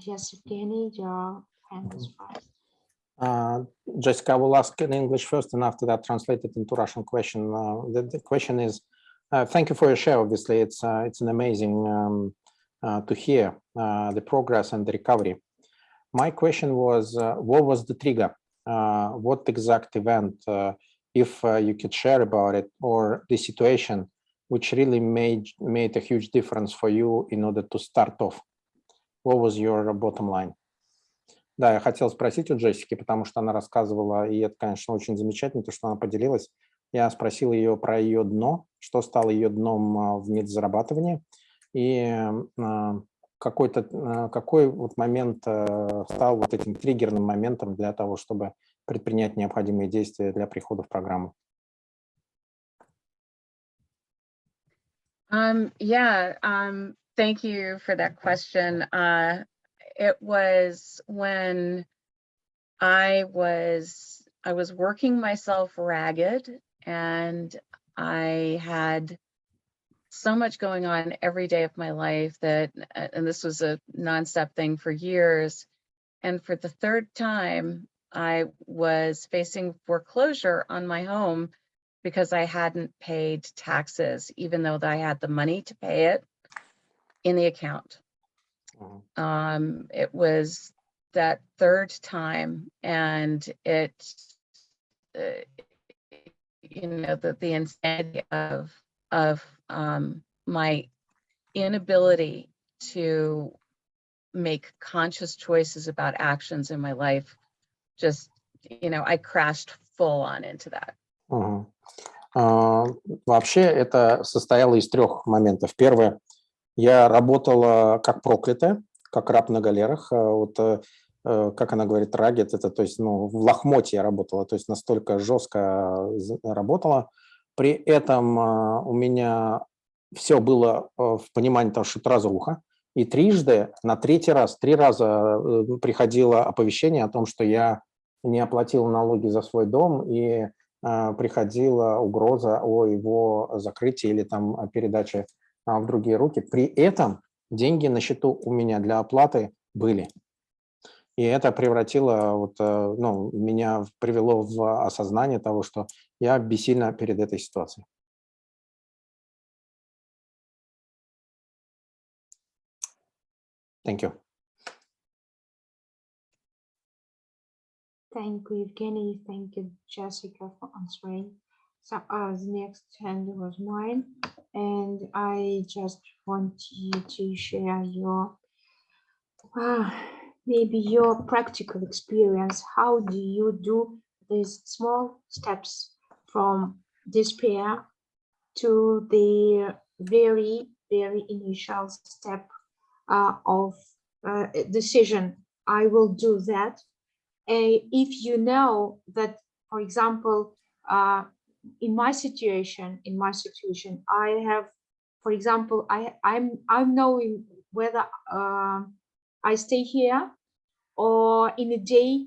Yes, Evgeny, your hand is raised. Jessica, I will ask in English first, and after that, translate it into Russian question. The question is, thank you for your share. Obviously, it's an amazing to hear the progress and the recovery. My question was, what was the trigger? What exact event, if you could share about it, or the situation which really made a huge difference for you in order to start off? What was your bottom line? Да, я хотел спросить у Джессики, потому что она рассказывала, и это, конечно, очень замечательно, то, что она поделилась. Я спросил ее про ее дно, что стало ее дном в медзарабатывании, и какой вот момент стал вот этим триггерным моментом для того, чтобы предпринять необходимые действия для прихода в программу. Thank you for that question. It was when I was working myself ragged, and I had so much going on every day of my life that, and this was a nonstop thing for years. And for the third time, I was facing foreclosure on my home because I hadn't paid taxes, even though I had the money to pay it in the account. It was that third time, and it, you know, the insanity of my inability to make conscious choices about actions in my life. Just, you know, I crashed full on into that. Вообще это состояло из трех моментов. Первое, я работала как проклятая, как раб на галерах. Вот, как она говорит, рагет, это, то есть, ну, в лохмотье я работала, то есть настолько жестко работала. При этом у меня все было в понимании того, что это разруха. И трижды, три раза приходило оповещение о том, что я не оплатил налоги за свой дом, и приходила угроза о его закрытии или там передаче в другие руки. При этом деньги на счету у меня для оплаты были. И это превратило, вот, ну, меня привело в осознание того, что я бессильна перед этой ситуацией. Thank you. Thank you, Evgeny. Thank you, Jessica, for answering. So the next hand was mine, and I just want you to share your maybe your practical experience. How do you do these small steps from despair to the very, very initial step of decision? I will do that. If you know that, for example, in my situation, I have, for example, I'm knowing whether I stay here or in a day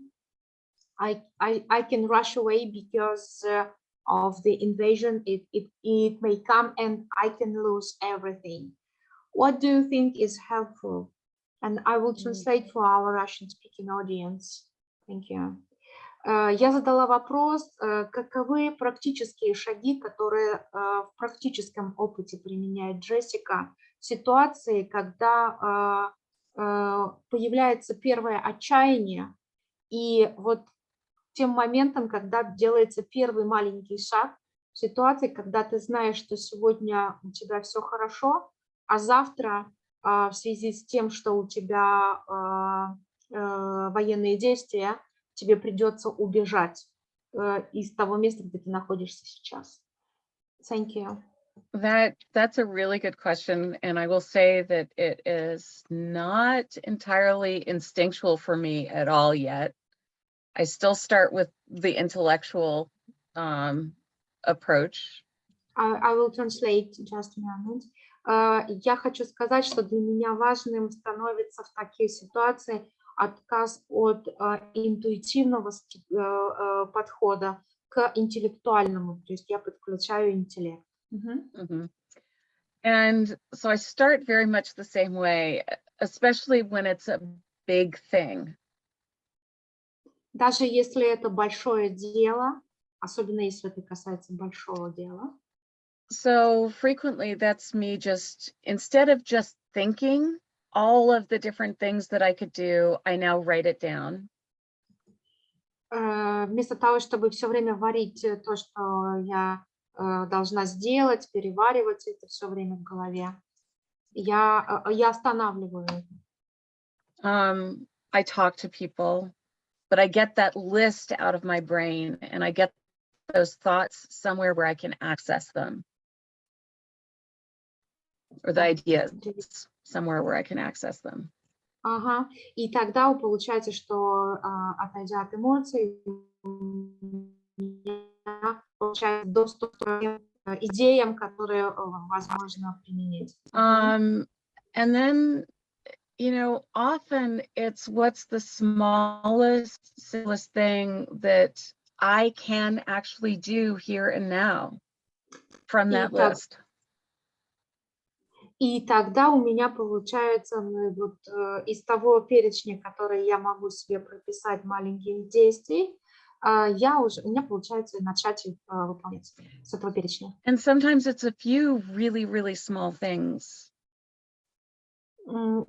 I can rush away because of the invasion. It may come and I can lose everything. What do you think is helpful? And I will translate for our Russian-speaking audience. Thank you. Я задала вопрос, каковы практические шаги, которые в практическом опыте применяет Джессика в ситуации, когда появляется первое отчаяние, и вот тем моментом, когда делается первый маленький шаг, в ситуации, когда ты знаешь, что сегодня у тебя все хорошо, а завтра в связи с тем, что у тебя военные действия, тебе придется убежать из того места, где ты находишься сейчас. Thank you. That's a really good question, and I will say that it is not entirely instinctual for me at all yet. I still start with the intellectual approach. I will translate just a moment. Я хочу сказать, что для меня важным становится в таких ситуациях отказ от интуитивного подхода к интеллектуальному, то есть я подключаю интеллект. And so I start very much the same way, especially when it's a big thing. Даже если это большое дело, особенно если это касается большого дела. So frequently that's me just, instead of just thinking all of the different things that I could do, I now write it down. Вместо того, чтобы все время варить то, что я должна сделать, переваривать это все время в голове, я останавливаю. I talk to people, but I get that list out of my brain and I get those thoughts somewhere where I can access them. Or the ideas somewhere where I can access them. Ага. И тогда получается, что отойдя от эмоций, у меня получается доступ к идеям, которые возможно применить. And then, you know, often it's what's the smallest, simplest thing that I can actually do here and now from that list. И тогда у меня получается вот из того перечня, который я могу себе прописать маленьких действий, у меня получается начать их выполнять с этого перечня. And sometimes it's a few really, really small things.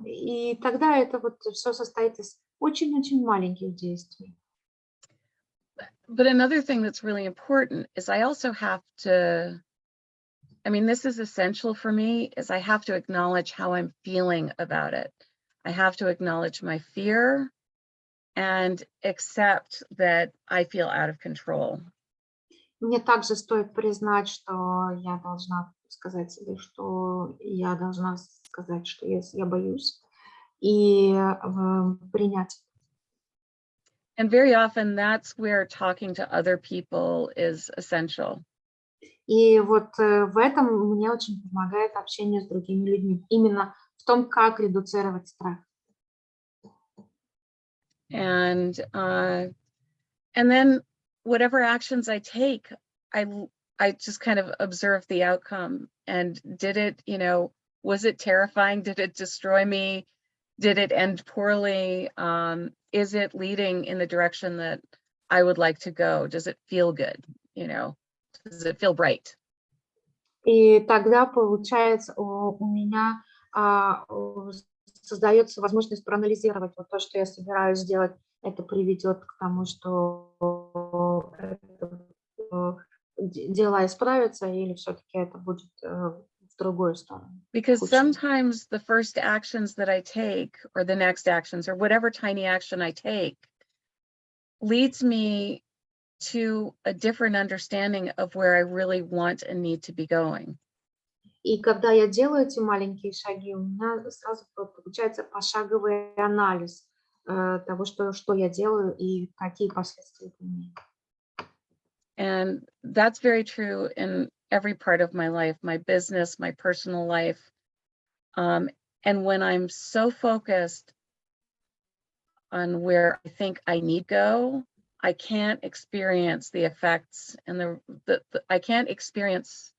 И тогда это вот все состоит из очень-очень маленьких действий. But another thing that's really important is I also have to, I mean, this is essential for me, is I have to acknowledge how I'm feeling about it. I have to acknowledge my fear and accept that I feel out of control. Мне также стоит признать, что я должна сказать себе, что я должна сказать, что я боюсь, и принять. And very often that's where talking to other people is essential. И вот в этом мне очень помогает общение с другими людьми, именно в том, как редуцировать страх. And then whatever actions I take, I just kind of observe the outcome. And did it, you know, was it terrifying? Did it destroy me? Did it end poorly? Is it leading in the direction that I would like to go? Does it feel good? You know, does it feel bright? И тогда, получается, у меня создается возможность проанализировать вот то, что я собираюсь сделать. Это приведет к тому, что дела исправятся, или все-таки это будет в другую сторону. Because sometimes the first actions that I take, or the next actions, or whatever tiny action I take, leads me to a different understanding of where I really want and need to be going. И когда я делаю эти маленькие шаги, у меня сразу получается пошаговый анализ того, что я делаю и какие последствия это имеет. And that's very true in every part of my life, my business, my personal life. And when I'm so focused on where I think I need to go, I can't experience the effects and I can't experience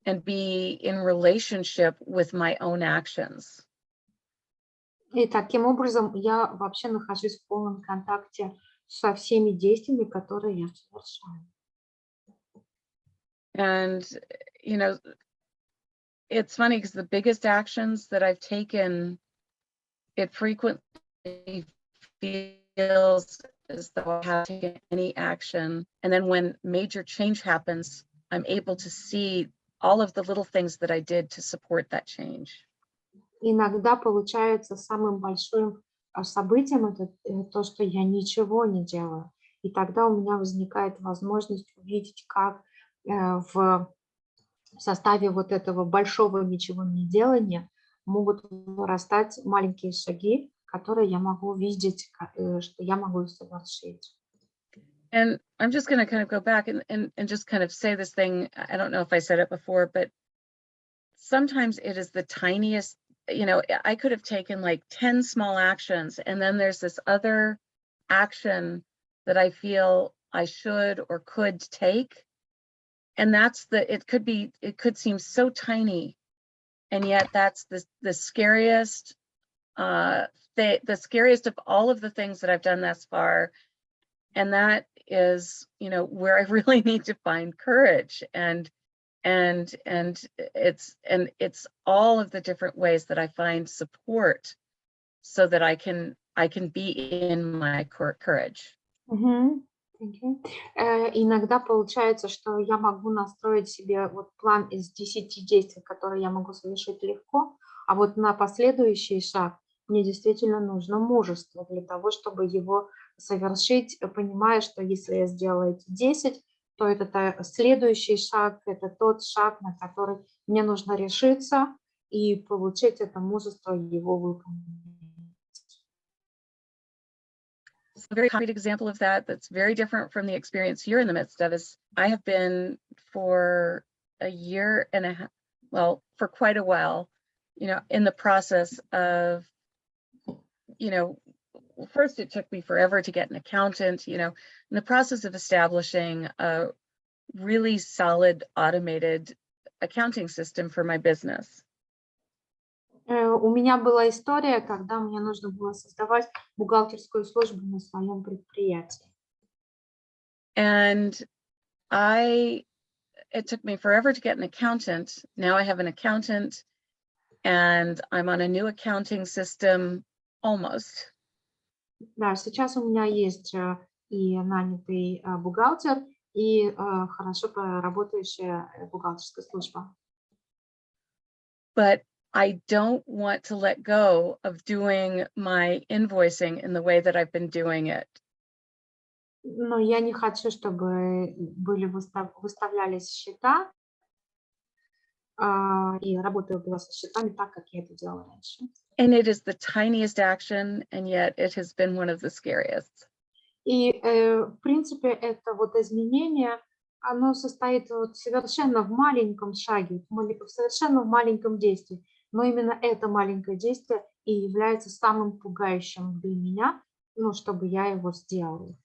and be in relationship with my own actions. И таким образом я вообще нахожусь в полном контакте со всеми действиями, которые я совершаю. And, you know, it's funny because the biggest actions that I've taken, it frequently feels as though I haven't taken any action. And then when major change happens, I'm able to see all of the little things that I did to support that change. Иногда получается самым большим событием это то, что я ничего не делаю. И тогда у меня возникает возможность увидеть, как в составе вот этого большого ничего не делания могут вырастать маленькие шаги, которые я могу видеть, что я могу совершить. And I'm just going to kind of go back and just kind of say this thing. I don't know if I said it before, but sometimes it is the tiniest, you know, I could have taken like 10 small actions, and then there's this other action that I feel I should or could take. And that's it could seem so tiny. And yet that's the scariest, the scariest of all of the things that I've done thus far. And that is, you know, where I really need to find courage. And it's all of the different ways that I find support so that I can be in my courage. Иногда получается, что я могу настроить себе вот план из 10 действий, которые я могу совершить легко, а вот на последующий шаг мне действительно нужно мужество для того, чтобы его совершить, понимая, что если я сделаю эти 10, то это следующий шаг, это тот шаг, на который мне нужно решиться и получить это мужество его выполнить. A very concrete example of that that's very different from the experience you're in the midst of is I have been for a year and a half, well, for quite a while, you know, in the process of, you know, first it took me forever to get an accountant, you know, in the process of establishing a really solid automated accounting system for my business. У меня была история, когда мне нужно было создавать бухгалтерскую службу на своем предприятии. And it took me forever to get an accountant. Now I have an accountant and I'm on a new accounting system almost. Да, сейчас у меня есть и нанятый бухгалтер, и хорошо работающая бухгалтерская служба. But I don't want to let go of doing my invoicing in the way that I've been doing it. Но я не хочу, чтобы выставлялись счета, и работа была со счетами так, как я это делала раньше. And it is the tiniest action, and yet it has been one of the scariest. И, в принципе, это вот изменение, оно состоит вот совершенно в маленьком шаге, совершенно в маленьком действии. Но именно это маленькое действие и является самым пугающим для меня, ну, чтобы я его сделала.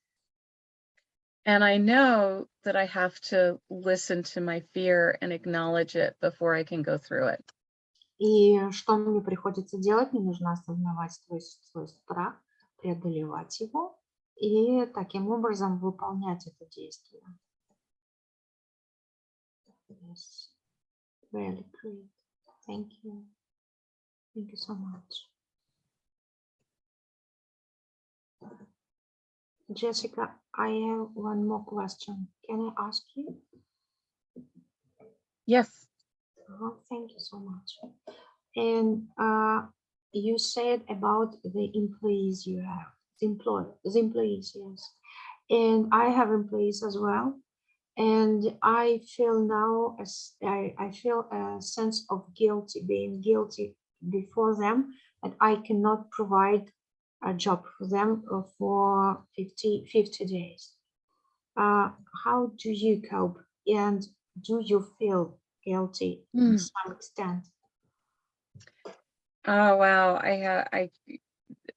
And I know that I have to listen to my fear and acknowledge it before I can go through it. И что мне приходится делать? Мне нужно осознавать свой страх, преодолевать его и таким образом выполнять это действие. Yes. Really great. Thank you. Thank you so much. Jessica, I have one more question. Can I ask you? Yes. Thank you so much. And you said about the employees you have, the employees, yes. And I have employees as well. And I feel now, I feel a sense of being guilty before them, that I cannot provide a job for them for 50 days. How do you cope? And do you feel guilty to some extent? Oh, wow.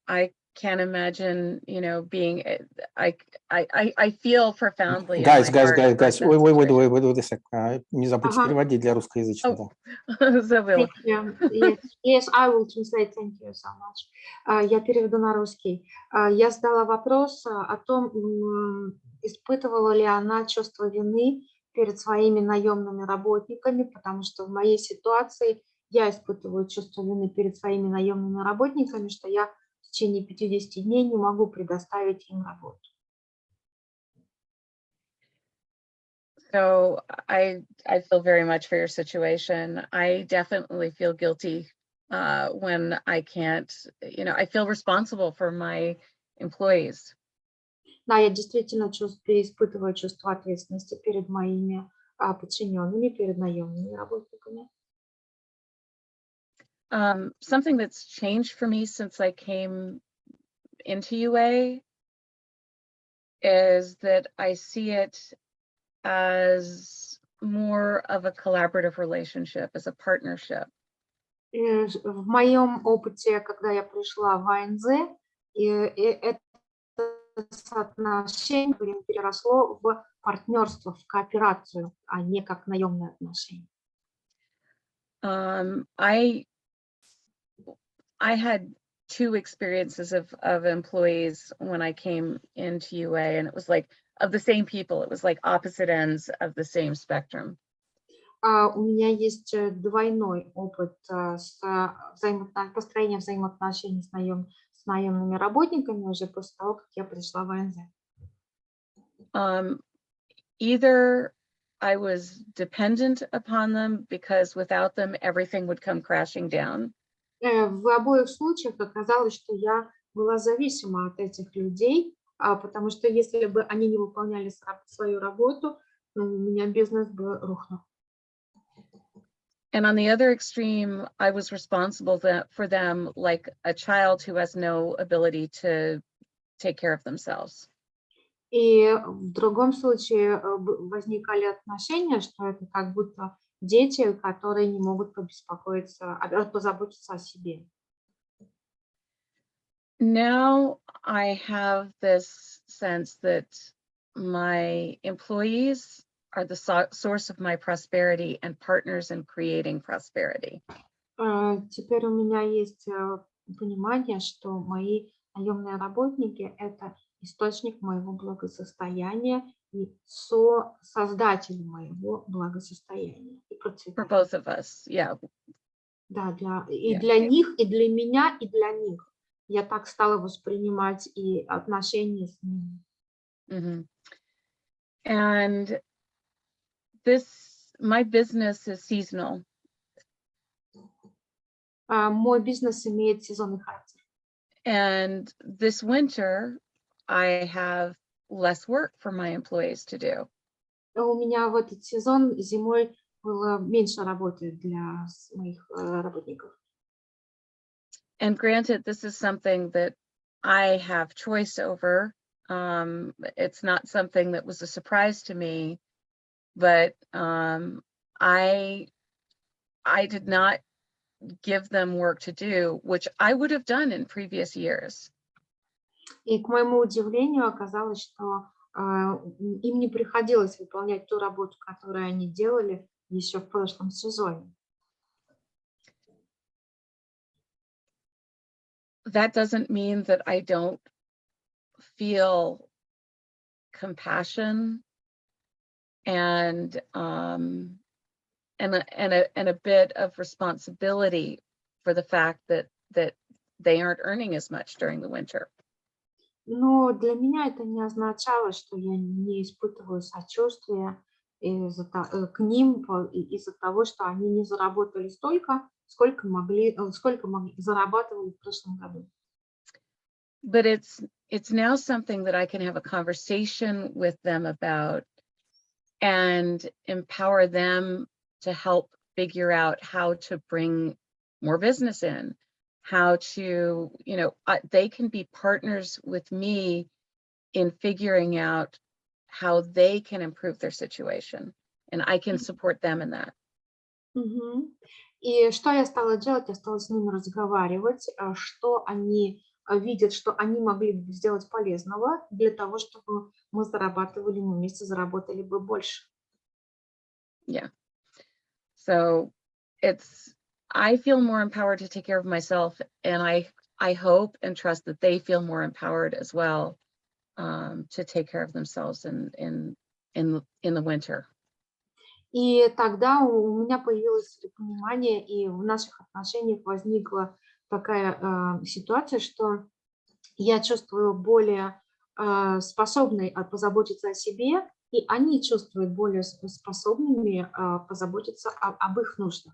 I can't imagine, you know, being, I feel profoundly. in Guys, my heart towards that situation. wait a sec. Не забудьте Ага. переводить для русскоязычных. Oh. Забыла. Thank you. Yes, yes, I will translate. Thank you so much. Я переведу на русский. Я задала вопрос о том, испытывала ли она чувство вины перед своими наемными работниками, потому что в моей ситуации я испытываю чувство вины перед своими наемными работниками, что я в течение 50 дней не могу предоставить им работу. So I feel very much for your situation. I definitely feel guilty when I can't, you know, I feel responsible for my employees. Да, я действительно испытываю чувство ответственности перед моими подчиненными, перед наемными работниками. Something that's changed for me since I came into UA is that I see it as more of a collaborative relationship, as a partnership. В моем опыте, когда я пришла в АНЗ, это соотношение переросло в партнерство, в кооперацию, а не как наемные отношения. I had two experiences of employees when I came into UA, and it was like of the same people. It was like opposite ends of the same spectrum. У меня есть двойной опыт построения взаимоотношений с наемными работниками уже после того, как я пришла в АНЗ. Either I was dependent upon them because without them everything would come crashing down. В обоих случаях оказалось, что я была зависима от этих людей, потому что если бы они не выполняли свою работу, у меня бизнес бы рухнул. And on the other extreme, I was responsible for them like a child who has no ability to take care of themselves. И в другом случае возникали отношения, что это как будто дети, которые не могут позаботиться о себе. Now I have this sense that my employees are the source of my prosperity and partners in creating prosperity. Теперь у меня есть понимание, что мои наемные работники – это источник моего благосостояния и создатели моего благосостояния и процветания. For both of us, yeah. Да, для них, и для меня, и для них. Я так стала воспринимать и отношения с ними. Mm-hmm. And my business is seasonal. Мой бизнес имеет сезонный характер. And this winter, I have less work for my employees to do. У меня в этот сезон зимой было меньше работы для моих работников. And granted, this is something that I have choice over. It's not something that was a surprise to me, but I did not give them work to do, which I would have done in previous years. И к моему удивлению оказалось, что им не приходилось выполнять ту работу, которую они делали еще в прошлом сезоне. That doesn't mean that I don't feel compassion and a bit of responsibility for the fact that they aren't earning as much during the winter. Но для меня это не означало, что я не испытываю сочувствия к ним из-за того, что они не заработали столько, сколько зарабатывали в прошлом году. But it's now something that I can have a conversation with them about and empower them to help figure out how to bring more business in, how to, you know, they can be partners with me in figuring out how they can improve their situation, and I can support them in that. И что я стала делать? Я стала с ними разговаривать, что они видят, что они могли бы сделать полезного для того, чтобы мы зарабатывали, мы вместе заработали бы больше. Yeah. So I feel more empowered to take care of myself, and I hope and trust that they feel more empowered as well, to take care of themselves in the winter. И тогда у меня появилось понимание, и в наших отношениях возникла такая ситуация, что я чувствую более способной позаботиться о себе, и они чувствуют более способными позаботиться об их нуждах.